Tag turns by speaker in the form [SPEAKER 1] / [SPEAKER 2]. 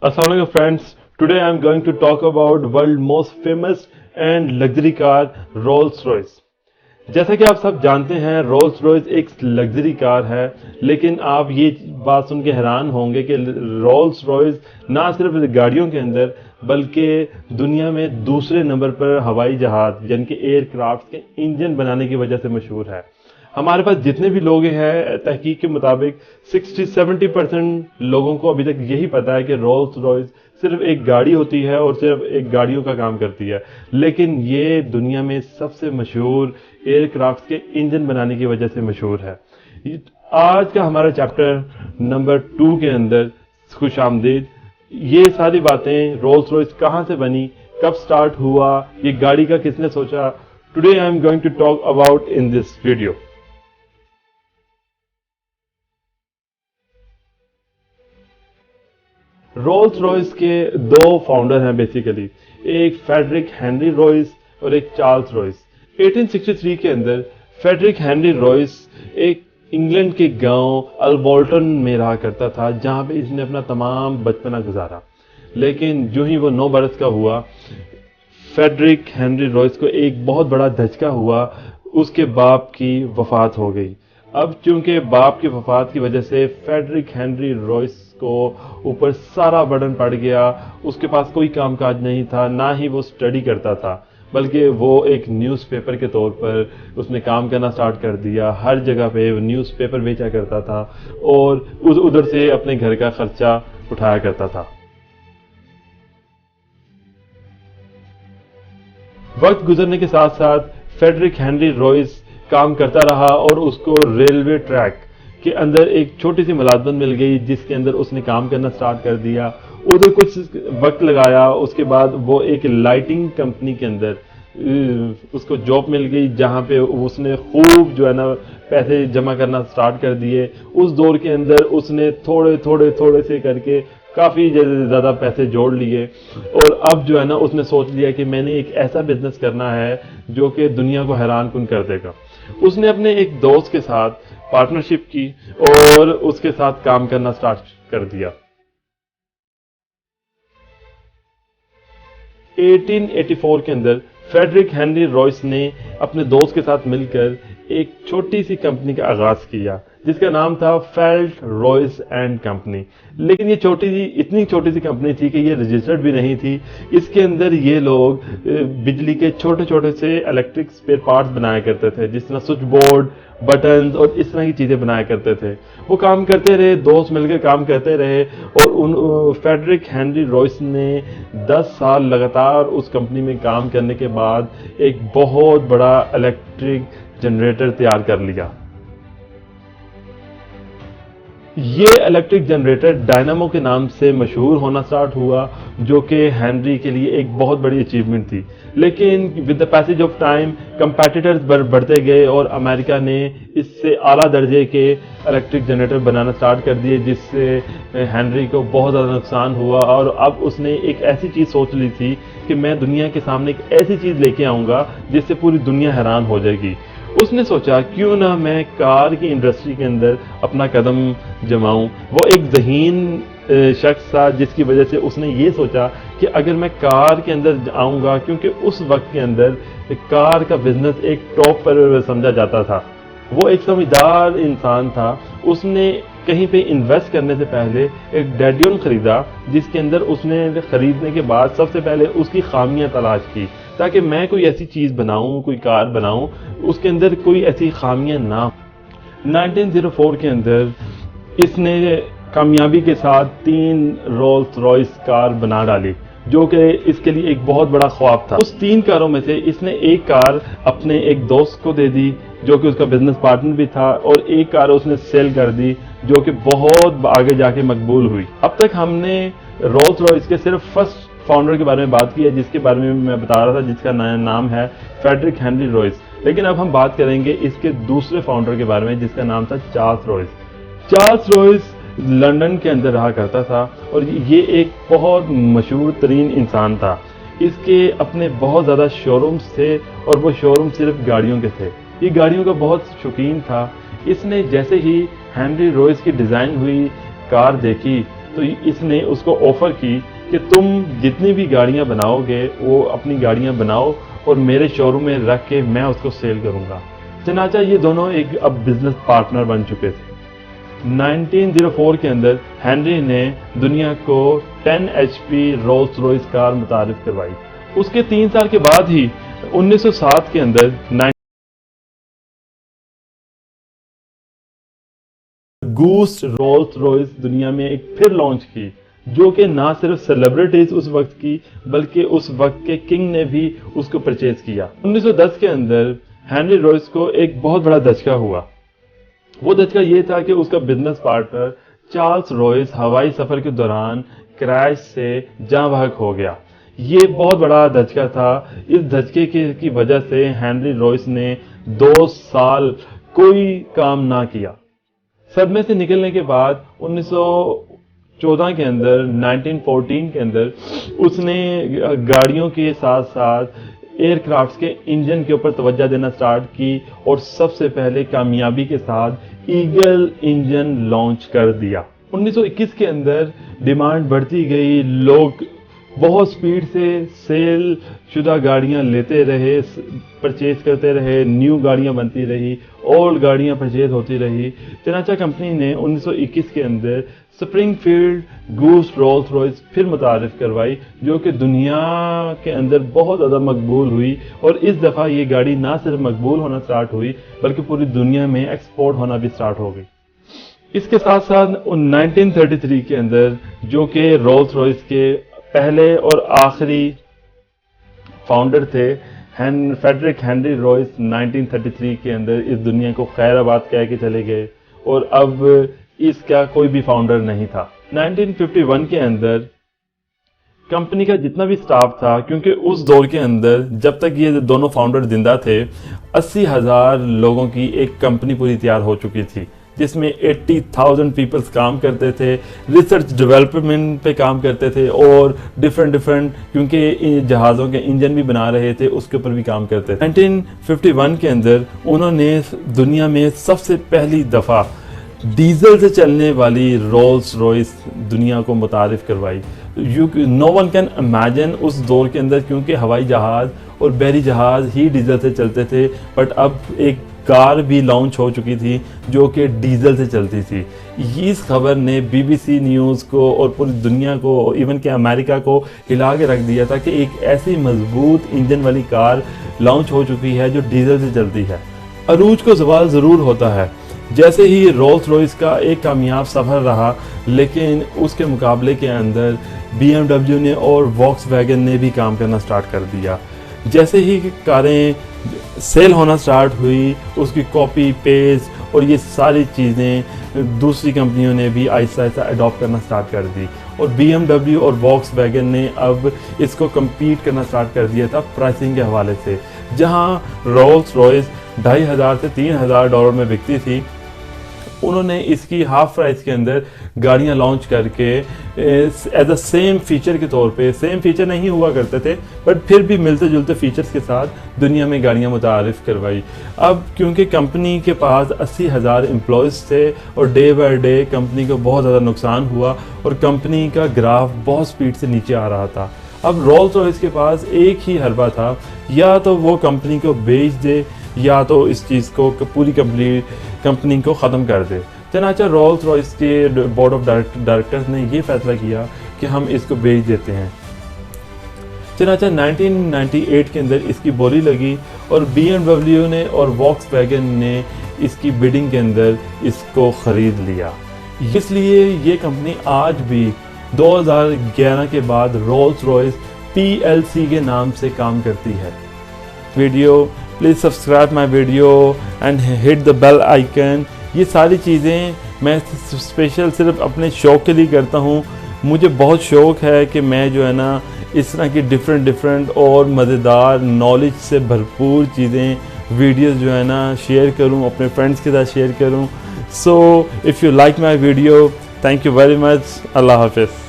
[SPEAKER 1] Assalamualaikum friends. Today I am going to talk about world most famous and luxury car Rolls-Royce. जैसा कि आप सब जानते हैं रोल्स रॉयस एक लग्जरी कार है, लेकिन आप ये बात सुन के हैरान होंगे कि रोल्स रॉयस ना सिर्फ गाड़ियों के अंदर बल्कि दुनिया में दूसरे नंबर पर हवाई जहाज यानी कि एयरक्राफ्ट के इंजन बनाने की वजह से मशहूर है। हमारे पास जितने भी लोग हैं, तहकीक के मुताबिक 60-70% लोगों को अभी तक यही पता है कि रोल्स रॉयस सिर्फ एक गाड़ी होती है और सिर्फ एक गाड़ियों का काम करती है, लेकिन ये दुनिया में सबसे मशहूर एयरक्राफ्ट के इंजन बनाने की वजह से मशहूर है। आज का हमारा चैप्टर नंबर 2 के अंदर खुश आमदीद। ये सारी बातें रोल्स रॉयस कहाँ से बनी, कब स्टार्ट हुआ, ये गाड़ी का किसने सोचा, today I am going to talk about in this video. Rolls Royce के दो फाउंडर हैं बेसिकली, एक फेडरिक हेनरी रॉयस और एक चार्ल्स रॉयस। 1863 के अंदर फेडरिक हेनरी रॉयस एक इंग्लैंड के गांव अल्बोल्टन में रहा करता था, जहां पे इसने अपना तमाम बचपना गुजारा। लेकिन जो ही वो 9 बरस का हुआ, फेडरिक हेनरी रॉयस को एक बहुत बड़ा धचका हुआ, उसके बाप की वफात हो गई। अब चूंकि बाप की वफात की वजह से फेडरिक हेनरी रॉयस को ऊपर सारा बर्डन पड़ गया। उसके पास कोई कामकाज नहीं था, ना ही वो स्टडी करता था, बल्कि वो एक न्यूज़पेपर के तौर पर उसने काम करना स्टार्ट कर दिया। हर जगह पे वो न्यूज़पेपर बेचा करता था और उधर से अपने घर का खर्चा उठाया करता था। वक्त गुजरने के साथ साथ फेडरिक हेनरी रॉयस काम करता रहा और उसको रेलवे ट्रैक के अंदर एक छोटी सी मुलाजमत मिल गई, जिसके अंदर उसने काम करना स्टार्ट कर दिया। उधर कुछ वक्त लगाया, उसके बाद वो एक लाइटिंग कंपनी के अंदर उसको जॉब मिल गई, जहां पे उसने खूब जो है ना पैसे जमा करना स्टार्ट कर दिए। उस दौर के अंदर उसने थोड़े से करके काफी ज्यादा पैसे जोड़ लिए और अब जो है ना उसने सोच लिया कि मैंने एक ऐसा बिजनेस करना है जो कि दुनिया को हैरान कुन कर देगा। उसने अपने एक दोस्त के साथ पार्टनरशिप की और उसके साथ काम करना स्टार्ट कर दिया। 1884 के अंदर फेडरिक हेनरी रॉयस ने अपने दोस्त के साथ मिलकर एक छोटी सी कंपनी का आगाज किया, जिसका नाम था फेल्ट रॉयस एंड कंपनी। लेकिन ये इतनी छोटी सी कंपनी थी कि ये रजिस्टर्ड भी नहीं थी। इसके अंदर ये लोग बिजली के छोटे से इलेक्ट्रिक स्पेयर पार्ट्स बनाया करते थे, जिस तरह स्विच बोर्ड, बटन्स और इस तरह की चीजें बनाया करते थे। वो काम करते रहे, दोस्त मिलकर काम करते रहे और फेडरिक हेनरी रॉयस ने 10 साल लगातार उस कंपनी में काम करने के बाद एक बहुत बड़ा इलेक्ट्रिक जनरेटर तैयार कर लिया। ये इलेक्ट्रिक जनरेटर डायनामो के नाम से मशहूर होना स्टार्ट हुआ, जो कि हेनरी के लिए एक बहुत बड़ी अचीवमेंट थी। लेकिन with the passage of time competitors बढ़ते गए और अमेरिका ने इससे आला दर्जे के इलेक्ट्रिक जनरेटर बनाना स्टार्ट कर दिए, जिससे हेनरी को बहुत ज़्यादा नुकसान हुआ। और अब उसने एक ऐसी चीज़ सोच ली थी कि मैं दुनिया के सामने एक ऐसी चीज़ लेके आऊँगा जिससे पूरी दुनिया हैरान हो जाएगी। उसने सोचा क्यों ना मैं कार की इंडस्ट्री के अंदर अपना कदम जमाऊं। वो एक ज़हीन शख्स था, जिसकी वजह से उसने ये सोचा कि अगर मैं कार के अंदर आऊंगा, क्योंकि उस वक्त के अंदर कार का बिजनेस एक टॉप पर समझा जाता था। वो एक समझदार इंसान था। उसने कहीं पे इन्वेस्ट करने से पहले एक डैडियन खरीदा, जिसके अंदर उसने खरीदने के बाद सबसे पहले उसकी खामियां तलाश की, ताकि मैं कोई ऐसी चीज बनाऊं, कोई कार बनाऊं उसके अंदर कोई ऐसी खामियां ना हो। 1904 के अंदर इसने कामयाबी के साथ 3 रोल्स रॉयस कार बना डाली, जो कि इसके लिए एक बहुत बड़ा ख्वाब था। उस 3 कारों में से इसने एक कार अपने एक दोस्त को दे दी, जो कि उसका बिजनेस पार्टनर भी था, और एक कार उसने सेल कर दी, जो कि बहुत आगे जाके मकबूल हुई। अब तक हमने रोल्स रॉयस के सिर्फ फर्स्ट फाउंडर के बारे में बात की है, जिसके बारे में मैं बता रहा था, जिसका नाम है फेडरिक हेनरी रॉयस। लेकिन अब हम बात करेंगे इसके दूसरे फाउंडर के बारे में, जिसका नाम था Charles Royce. Charles Royce London के अंदर रहा करता था और ये एक बहुत मशहूर तरीन इंसान था। इसके अपने बहुत ज़्यादा शोरूम्स थे और वो शोरूम सिर्फ गाड़ियों के थे। ये गाड़ियों का बहुत शौकीन था। इसने जैसे ही हेनरी रॉयस की डिज़ाइन हुई कार देखी تو اس نے اس کو آفر کی کہ تم جتنی بھی گاڑیاں بناؤ گے وہ اپنی گاڑیاں بناؤ اور میرے شو روم میں رکھ کے میں اس کو سیل کروں گا. چنانچہ یہ دونوں ایک اب بزنس پارٹنر بن چکے تھے. 1904 کے اندر ہینری نے دنیا کو 10 HP رولز روئس کار متعارف کروائی. اس کے 3 سال کے بعد ہی 1907 کے اندر گوسٹ رولز روئس دنیا میں ایک پھر لانچ کی, جو کہ نہ صرف سیلیبریٹیز اس وقت کی بلکہ اس وقت کے کنگ نے بھی اس کو پرچیز کیا. 1910 کے اندر ہینری روئس کو ایک بہت بڑا دھچکا ہوا. وہ دھچکا یہ تھا کہ اس کا بزنس پارٹنر چارلز روئس ہوائی سفر کے دوران کریش سے جاں بحق ہو گیا. یہ بہت بڑا دھچکا تھا. اس دھچکے کی وجہ سے ہینری روئس نے 2 سال کوئی کام نہ کیا. صدمے سے نکلنے کے بعد 1914 کے اندر 1914 کے اندر اس نے گاڑیوں کے ساتھ ساتھ ایئر کرافٹس کے انجن کے اوپر توجہ دینا سٹارٹ کی اور سب سے پہلے کامیابی کے ساتھ ایگل انجن لانچ کر دیا. 1921 کے اندر ڈیمانڈ بڑھتی گئی. لوگ بہت سپیڈ سے سیل شدہ گاڑیاں لیتے رہے, پرچیز کرتے رہے, نیو گاڑیاں بنتی رہی, اولڈ گاڑیاں پرچیز ہوتی رہی. چنانچہ کمپنی نے 1921 کے اندر Springfield Ghost Rolls Royce پھر متعارف کروائی, جو کہ دنیا کے اندر بہت زیادہ مقبول ہوئی. اور اس دفعہ یہ گاڑی نہ صرف مقبول ہونا سٹارٹ ہوئی بلکہ پوری دنیا میں ایکسپورٹ ہونا بھی سٹارٹ ہو گئی. اس کے ساتھ ساتھ 1933 کے اندر, جو کہ رولز روئس کے پہلے اور آخری فاؤنڈر تھے, فیڈرک ہینری روئس 1933 کے اندر اس دنیا کو خیر آباد کہہ کے چلے گئے اور اب اس کا کوئی بھی فاؤنڈر نہیں تھا. 1951 کے اندر کمپنی کا جتنا بھی سٹاف تھا, کیونکہ اس دور کے اندر جب تک یہ دونوں فاؤنڈر زندہ تھے 80,000 لوگوں کی ایک کمپنی پوری تیار ہو چکی تھی, جس میں 80,000 پیپلز کام کرتے تھے, ریسرچ ڈیولپمنٹ پہ کام کرتے تھے اور ڈیفرنٹ کیونکہ جہازوں کے انجن بھی بنا رہے تھے اس کے اوپر بھی کام کرتے تھے. 1951 کے اندر انہوں نے دنیا میں سب سے پہلی دفعہ ڈیزل سے چلنے والی رولز روئس دنیا کو متعارف کروائی. نو ون کین امیجن اس دور کے اندر, کیونکہ ہوائی جہاز اور بحری جہاز ہی ڈیزل سے چلتے تھے, بٹ اب ایک کار بھی لانچ ہو چکی تھی جو کہ ڈیزل سے چلتی تھی. اس خبر نے BBC نیوز کو اور پوری دنیا کو, ایون کہ امریکہ کو ہلا کے رکھ دیا تھا کہ ایک ایسی مضبوط انجن والی کار لانچ ہو چکی ہے جو ڈیزل سے چلتی ہے. عروج کو زوال ضرور ہوتا ہے. جیسے ہی رولز روئس کا ایک کامیاب سفر رہا, لیکن اس کے مقابلے کے اندر BMW نے اور واکس ویگن نے بھی کام کرنا سٹارٹ کر دیا. جیسے ہی کاریں سیل ہونا سٹارٹ ہوئی, اس کی کاپی پیسٹ اور یہ ساری چیزیں دوسری کمپنیوں نے بھی آہستہ آہستہ اڈاپٹ کرنا سٹارٹ کر دی, اور BMW اور واکس ویگن نے اب اس کو کمپیٹ کرنا سٹارٹ کر دیا تھا پرائسنگ کے حوالے سے. جہاں رولز روئس $2,500 سے $3,000 میں بکتی تھی, انہوں نے اس کی ہاف پرائس کے اندر گاڑیاں لانچ کر کے ایز اے سیم فیچر کے طور پہ, سیم فیچر نہیں ہوا کرتے تھے بٹ پھر بھی ملتے جلتے فیچرز کے ساتھ دنیا میں گاڑیاں متعارف کروائی. اب کیونکہ کمپنی کے پاس 80,000 امپلائیز تھے اور ڈے بائی ڈے کمپنی کو بہت زیادہ نقصان ہوا اور کمپنی کا گراف بہت سپیڈ سے نیچے آ رہا تھا. اب رولز روئس کے پاس ایک ہی حربہ تھا, یا تو وہ کمپنی کو بیچ دے یا تو اس چیز کو پوری کمپنی کو ختم کر دے. چنانچہ رولز روئس کے بورڈ آف ڈائریکٹرز نے یہ فیصلہ کیا کہ ہم اس کو بیچ دیتے ہیں. چنانچہ 1998 کے اندر اس کی بولی لگی اور BMW نے اور واکس ویگن نے اس کی بیڈنگ کے اندر اس کو خرید لیا. اس لیے یہ کمپنی آج بھی 2011 کے بعد رولز روئس PLC کے نام سے کام کرتی ہے. Video please subscribe my video and hit the bell icon. یہ ساری چیزیں میں اسپیشل صرف اپنے شوق کے لیے کرتا ہوں. مجھے بہت شوق ہے کہ میں جو ہے نا اس طرح کی ڈیفرنٹ اور مزیدار نالج سے بھرپور چیزیں ویڈیوز جو ہے نا شیئر کروں, اپنے فرینڈس کے ساتھ شیئر کروں. So if you like my video, thank you very much. اللہ حافظ.